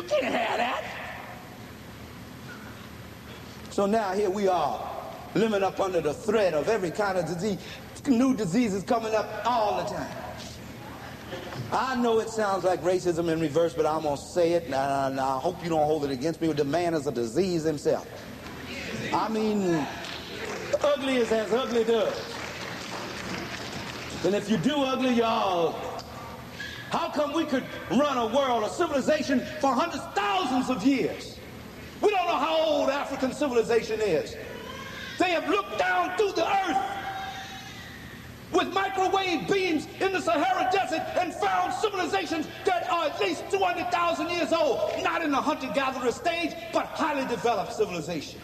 can't have that. So now here we are, living up under the threat of every kind of disease. New diseases coming up all the time. I know it sounds like racism in reverse, but I'm going to say it, and I hope you don't hold it against me. The man is a disease himself. I mean, ugly is as ugly does. And if you do ugly, y'all, how come we could run a world, a civilization, for hundreds, thousands of years? We don't know how old African civilization is. They have looked down through the earth with microwave beams in the Sahara Desert and found civilizations that are at least 200,000 years old. Not in the hunter-gatherer stage, but highly developed civilizations.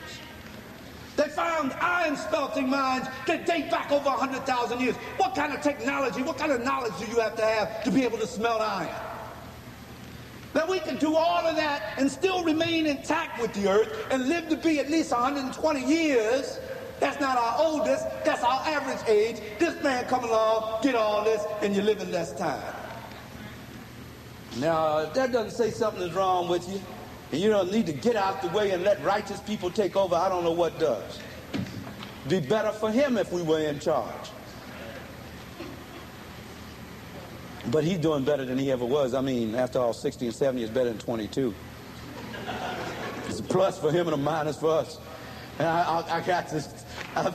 They found iron-smelting mines that date back over 100,000 years. What kind of technology, what kind of knowledge do you have to be able to smelt iron? Now we can do all of that and still remain intact with the earth and live to be at least 120 years. That's not our oldest, that's our average age. This man come along, get all this, and you're living less time. Now, if that doesn't say something is wrong with you, and you don't need to get out the way and let righteous people take over, I don't know what does. Be better for him if we were in charge. But he's doing better than he ever was. I mean, after all, 60 and 70 is better than 22. It's a plus for him and a minus for us. And I've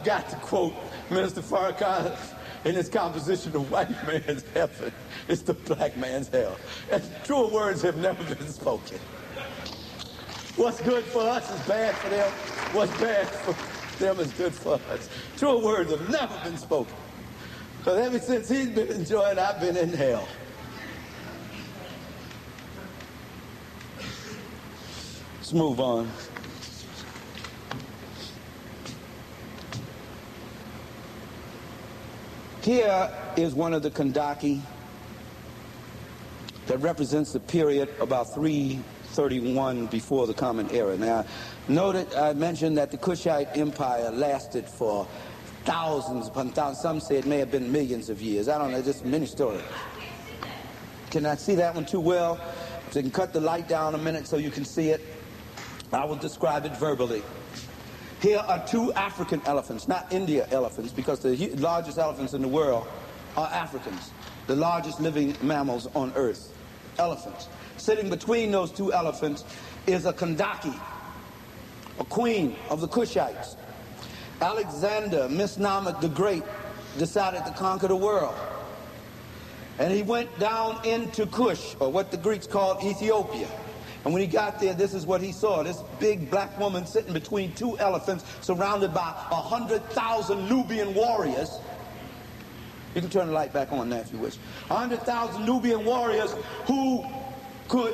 got to quote Minister Farrakhan in his composition, "The white man's heaven is the black man's hell." And truer words have never been spoken. What's good for us is bad for them. What's bad for them is good for us. Truer words have never been spoken. Because ever since he's been enjoying, I've been in hell. Let's move on. Here is one of the Kandaki that represents the period about 331 before the Common Era. Now, note I mentioned that the Kushite Empire lasted for thousands upon thousands. Some say it may have been millions of years. I don't know, just many stories. Can I see that one too well? So you can cut the light down a minute so you can see it. I will describe it verbally. Here are two African elephants, not India elephants, because the largest elephants in the world are Africans, the largest living mammals on earth, elephants. Sitting between those two elephants is a Kandaki, a queen of the Kushites. Alexander, misnomed the Great, decided to conquer the world. And he went down into Kush, or what the Greeks called Ethiopia. And when he got there, this is what he saw. This big black woman sitting between two elephants, surrounded by 100,000 Nubian warriors. You can turn the light back on now if you wish. 100,000 Nubian warriors who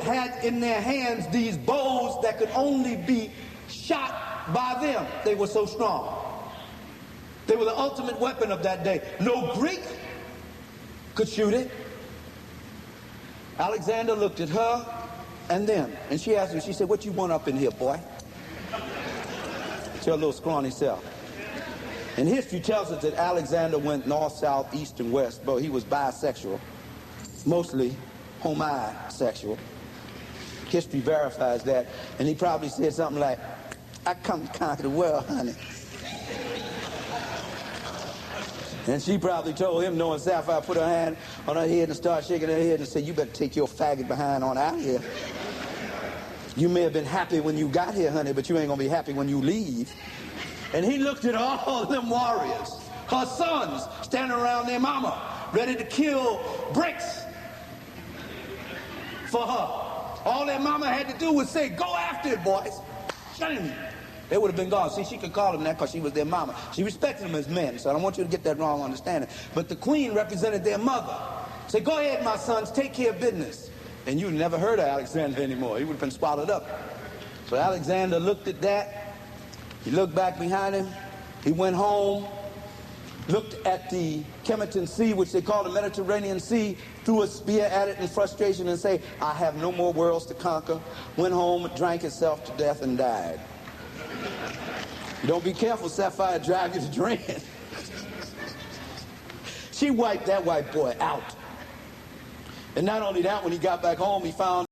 had in their hands these bows that could only be shot by them. They were so strong. They were the ultimate weapon of that day. No Greek could shoot it. Alexander looked at her and them, and she asked him, she said, "What you want up in here, boy?" To her little scrawny self. And history tells us that Alexander went north, south, east, and west, but he was bisexual, mostly homosexual. History verifies that, and he probably said something like, "I come to conquer the world, honey." And she probably told him, knowing Sapphire, put her hand on her head and start shaking her head and said, "You better take your faggot behind on out here. You may have been happy when you got here, honey, but you ain't gonna be happy when you leave." And he looked at all of them warriors, her sons, standing around their mama, ready to kill bricks for her. All their mama had to do was say, "Go after it, boys." They would have been gone. See, she could call them that because she was their mama. She respected them as men, so I don't want you to get that wrong understanding. But the queen represented their mother. Say, "Go ahead, my sons, take care of business." And you never heard of Alexander anymore. He would have been swallowed up. So Alexander looked at that. He looked back behind him. He went home, looked at the Kemetan Sea, which they call the Mediterranean Sea, threw a spear at it in frustration and said, "I have no more worlds to conquer." Went home, drank himself to death, and died. Don't be careful, Sapphire drive you to drink. She wiped that white boy out. And not only that, when he got back home, he found